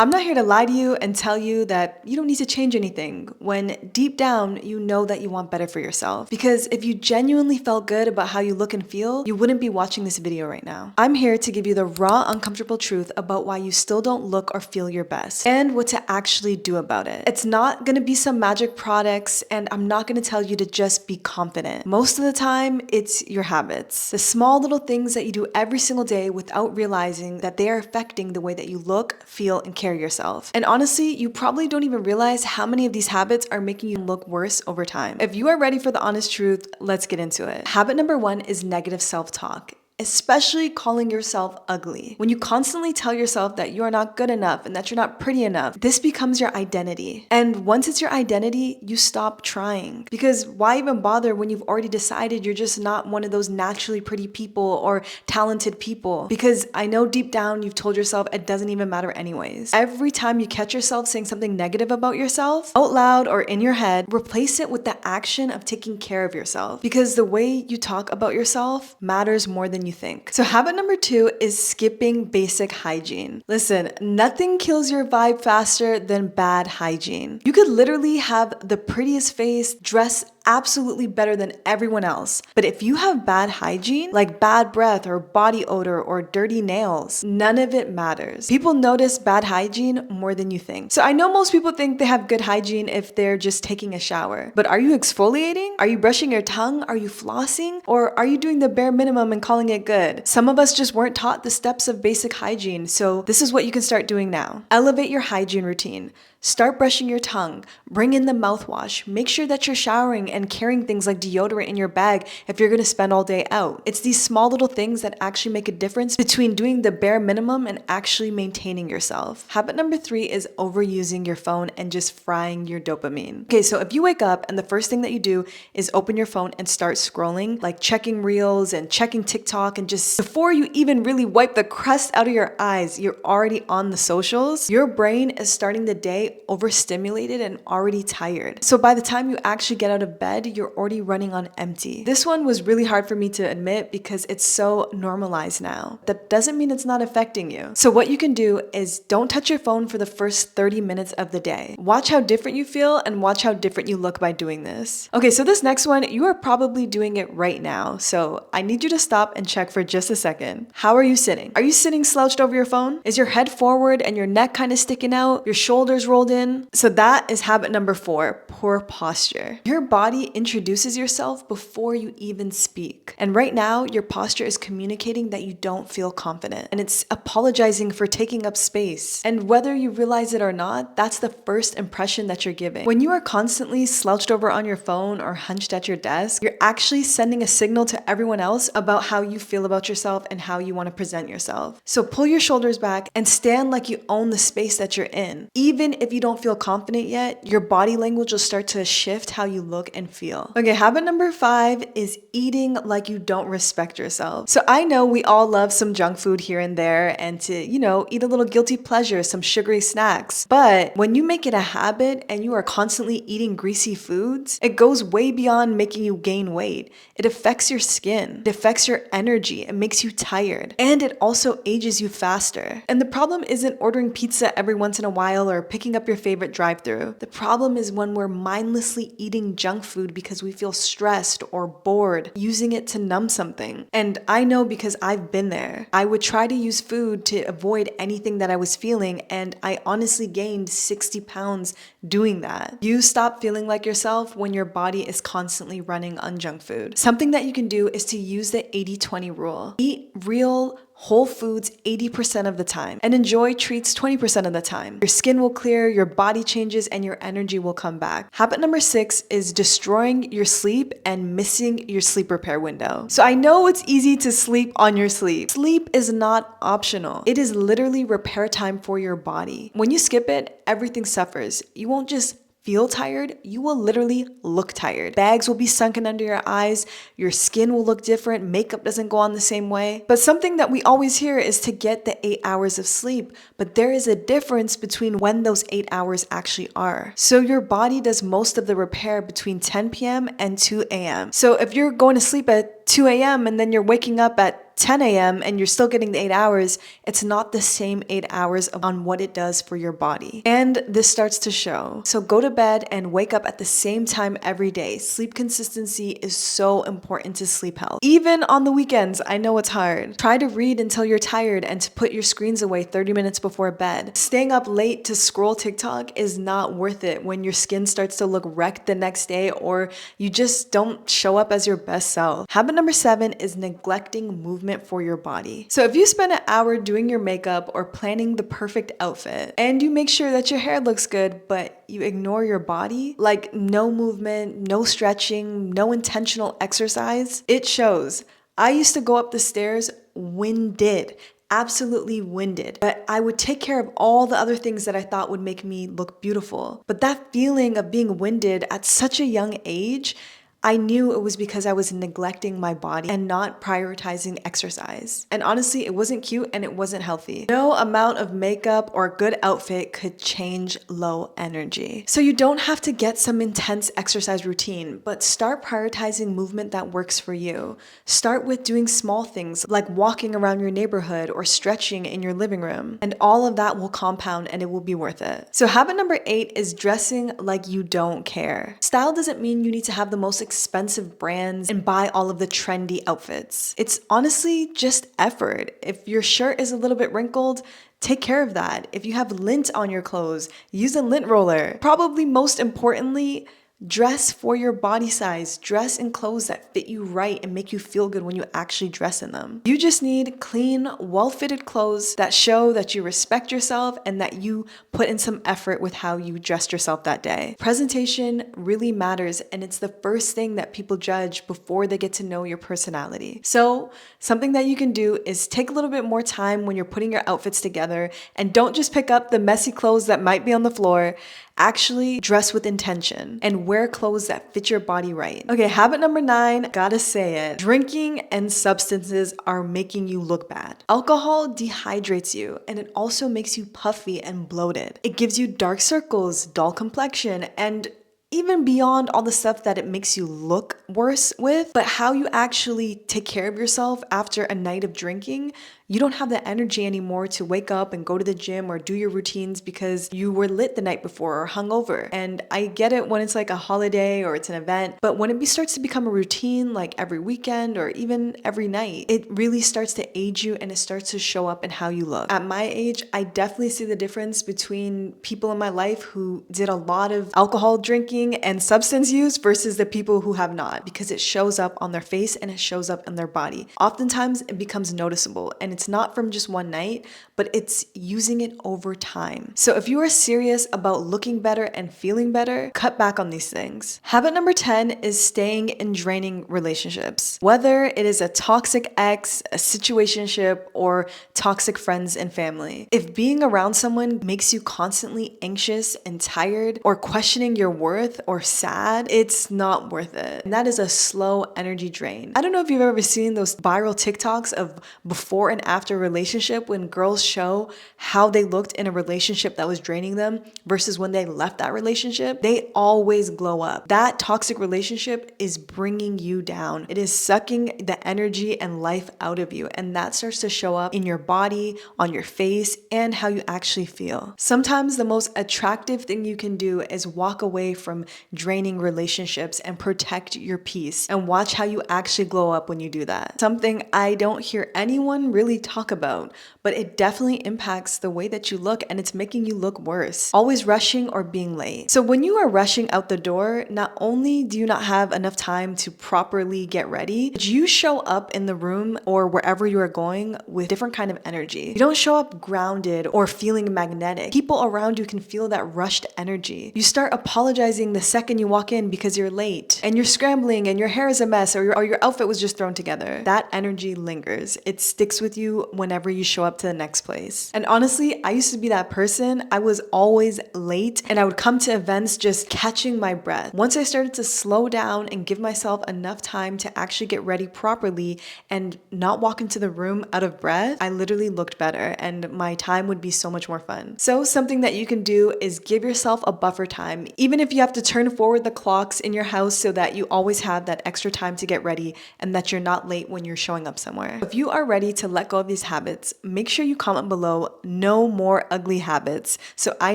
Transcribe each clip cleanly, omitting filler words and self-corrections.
I'm not here to lie to you and tell you that you don't need to change anything when deep down you know that you want better for yourself. Because if you genuinely felt good about how you look and feel, you wouldn't be watching this video right now. I'm here to give you the raw, uncomfortable truth about why you still don't look or feel your best and what to actually do about it. It's not gonna be some magic products, and I'm not gonna tell you to just be confident. Most of the time, it's your habits. The small little things that you do every single day without realizing that they are affecting the way that you look, feel, and carry yourself. And honestly, you probably don't even realize how many of these habits are making you look worse over time. If you are ready for the honest truth, let's get into it. Habit number 1 is negative self-talk, especially calling yourself ugly. When you constantly tell yourself that you are not good enough and that you're not pretty enough, this becomes your identity. And once it's your identity, you stop trying. Because why even bother when you've already decided you're just not one of those naturally pretty people or talented people? Because I know deep down you've told yourself it doesn't even matter anyways. Every time you catch yourself saying something negative about yourself, out loud or in your head, replace it with the action of taking care of yourself. Because the way you talk about yourself matters more than you think. So habit number 2 is skipping basic hygiene. Listen, nothing kills your vibe faster than bad hygiene. You could literally have the prettiest face, dress absolutely better than everyone else. But if you have bad hygiene, like bad breath or body odor or dirty nails, none of it matters. People notice bad hygiene more than you think. So I know most people think they have good hygiene if they're just taking a shower. But are you exfoliating? Are you brushing your tongue? Are you flossing? Or are you doing the bare minimum and calling it good? Some of us just weren't taught the steps of basic hygiene. So this is what you can start doing now. Elevate your hygiene routine. Start brushing your tongue, bring in the mouthwash, make sure that you're showering and carrying things like deodorant in your bag if you're gonna spend all day out. It's these small little things that actually make a difference between doing the bare minimum and actually maintaining yourself. Habit number 3 is overusing your phone and just frying your dopamine. Okay, so if you wake up and the first thing that you do is open your phone and start scrolling, like checking reels and checking TikTok, and just before you even really wipe the crust out of your eyes, you're already on the socials, your brain is starting the day overstimulated and already tired. So by the time you actually get out of bed, you're already running on empty. This one was really hard for me to admit because it's so normalized now. That doesn't mean it's not affecting you. So what you can do is don't touch your phone for the first 30 minutes of the day. Watch how different you feel and watch how different you look by doing this. Okay, so this next one, you are probably doing it right now. So I need you to stop and check for just a second. How are you sitting? Are you sitting slouched over your phone? Is your head forward and your neck kind of sticking out? Your shoulders rolled in? So that is habit number 4, poor posture. Your body introduces yourself before you even speak. And right now, your posture is communicating that you don't feel confident. And it's apologizing for taking up space. And whether you realize it or not, that's the first impression that you're giving. When you are constantly slouched over on your phone or hunched at your desk, you're actually sending a signal to everyone else about how you feel about yourself and how you want to present yourself. So pull your shoulders back and stand like you own the space that you're in. Even if you don't feel confident yet, your body language will start to shift how you look and feel. Okay, habit number 5 is eating like you don't respect yourself. So I know we all love some junk food here and there and to, eat a little guilty pleasure, some sugary snacks. But when you make it a habit and you are constantly eating greasy foods, it goes way beyond making you gain weight. It affects your skin, it affects your energy, it makes you tired, and it also ages you faster. And the problem isn't ordering pizza every once in a while or picking up your favorite drive-thru. The problem is when we're mindlessly eating junk food because we feel stressed or bored, using it to numb something. And I know because I've been there. I would try to use food to avoid anything that I was feeling, and I honestly gained 60 pounds doing that. You stop feeling like yourself when your body is constantly running on junk food. Something that you can do is to use the 80-20 rule. Eat real whole foods 80% of the time and enjoy treats 20% of the time. Your skin will clear, your body changes, and your energy will come back. Habit number 6 is destroying your sleep and missing your sleep repair window. So I know it's easy to sleep on your sleep. Sleep is not optional. It is literally repair time for your body. When you skip it, everything suffers. You won't just feel tired, you will literally look tired. Bags will be sunken under your eyes, your skin will look different, makeup doesn't go on the same way. But something that we always hear is to get the 8 hours of sleep, but there is a difference between when those 8 hours actually are. So your body does most of the repair between 10 p.m. and 2 a.m. So if you're going to sleep at 2 a.m. and then you're waking up at 10 a.m. and you're still getting the 8 hours, it's not the same 8 hours on what it does for your body. And this starts to show. So go to bed and wake up at the same time every day. Sleep consistency is so important to sleep health. Even on the weekends, I know it's hard. Try to read until you're tired and to put your screens away 30 minutes before bed. Staying up late to scroll TikTok is not worth it when your skin starts to look wrecked the next day or you just don't show up as your best self. Habit number 7 is neglecting movement for your body. So if you spend an hour doing your makeup or planning the perfect outfit and you make sure that your hair looks good, but you ignore your body, like no movement, no stretching, no intentional exercise, it shows. I used to go up the stairs winded, absolutely winded, but I would take care of all the other things that I thought would make me look beautiful. But that feeling of being winded at such a young age, I knew it was because I was neglecting my body and not prioritizing exercise. And honestly, it wasn't cute and it wasn't healthy. No amount of makeup or good outfit could change low energy. So you don't have to get some intense exercise routine, but start prioritizing movement that works for you. Start with doing small things like walking around your neighborhood or stretching in your living room. And all of that will compound and it will be worth it. So habit number 8 is dressing like you don't care. Style doesn't mean you need to have the most expensive brands and buy all of the trendy outfits. It's honestly just effort. If your shirt is a little bit wrinkled, take care of that. If you have lint on your clothes, use a lint roller. Probably most importantly, dress for your body size. Dress in clothes that fit you right and make you feel good when you actually dress in them. You just need clean, well-fitted clothes that show that you respect yourself and that you put in some effort with how you dressed yourself that day. Presentation really matters, and it's the first thing that people judge before they get to know your personality. So something that you can do is take a little bit more time when you're putting your outfits together and don't just pick up the messy clothes that might be on the floor. Actually dress with intention and wear clothes that fit your body right. Okay, habit number 9, gotta say it. Drinking and substances are making you look bad. Alcohol dehydrates you and it also makes you puffy and bloated. It gives you dark circles, dull complexion, and even beyond all the stuff that it makes you look worse with, but how you actually take care of yourself after a night of drinking, you don't have the energy anymore to wake up and go to the gym or do your routines because you were lit the night before or hungover. And I get it when it's like a holiday or it's an event, but when it starts to become a routine, like every weekend or even every night, it really starts to age you and it starts to show up in how you look. At my age, I definitely see the difference between people in my life who did a lot of alcohol drinking and substance use versus the people who have not, because it shows up on their face and it shows up in their body. Oftentimes it becomes noticeable and it's not from just one night, but it's using it over time. So if you are serious about looking better and feeling better, cut back on these things. Habit number 10 is staying in draining relationships. Whether it is a toxic ex, a situationship, or toxic friends and family. If being around someone makes you constantly anxious and tired or questioning your worth or sad, it's not worth it. And that is a slow energy drain. I don't know if you've ever seen those viral TikToks of before and after relationship when girls show how they looked in a relationship that was draining them versus when they left that relationship. They always glow up. That toxic relationship is bringing you down. It is sucking the energy and life out of you, and that starts to show up in your body, on your face, and how you actually feel. Sometimes the most attractive thing you can do is walk away from draining relationships and protect your peace, and watch how you actually glow up when you do that. Something I don't hear anyone really talk about, but it definitely impacts the way that you look, and it's making you look worse. Always rushing or being late. So when you are rushing out the door, not only do you not have enough time to properly get ready, but you show up in the room or wherever you are going with different kind of energy. You don't show up grounded or feeling magnetic. People around you can feel that rushed energy. You start apologizing the second you walk in because you're late and you're scrambling and your hair is a mess or your outfit was just thrown together. That energy lingers. It sticks with you you whenever you show up to the next place. And honestly, I used to be that person. I was always late and I would come to events just catching my breath. Once I started to slow down and give myself enough time to actually get ready properly and not walk into the room out of breath, I literally looked better and my time would be so much more fun. So something that you can do is give yourself a buffer time. Even if you have to turn forward the clocks in your house so that you always have that extra time to get ready and that you're not late when you're showing up somewhere. If you are ready to let go of these habits, make sure you comment below "no more ugly habits" so I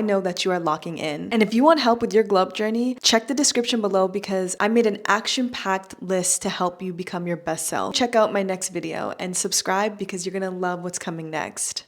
know that you are locking in. And if you want help with your glow up journey, check the description below because I made an action-packed list to help you become your best self. Check out my next video and subscribe because you're gonna love what's coming next.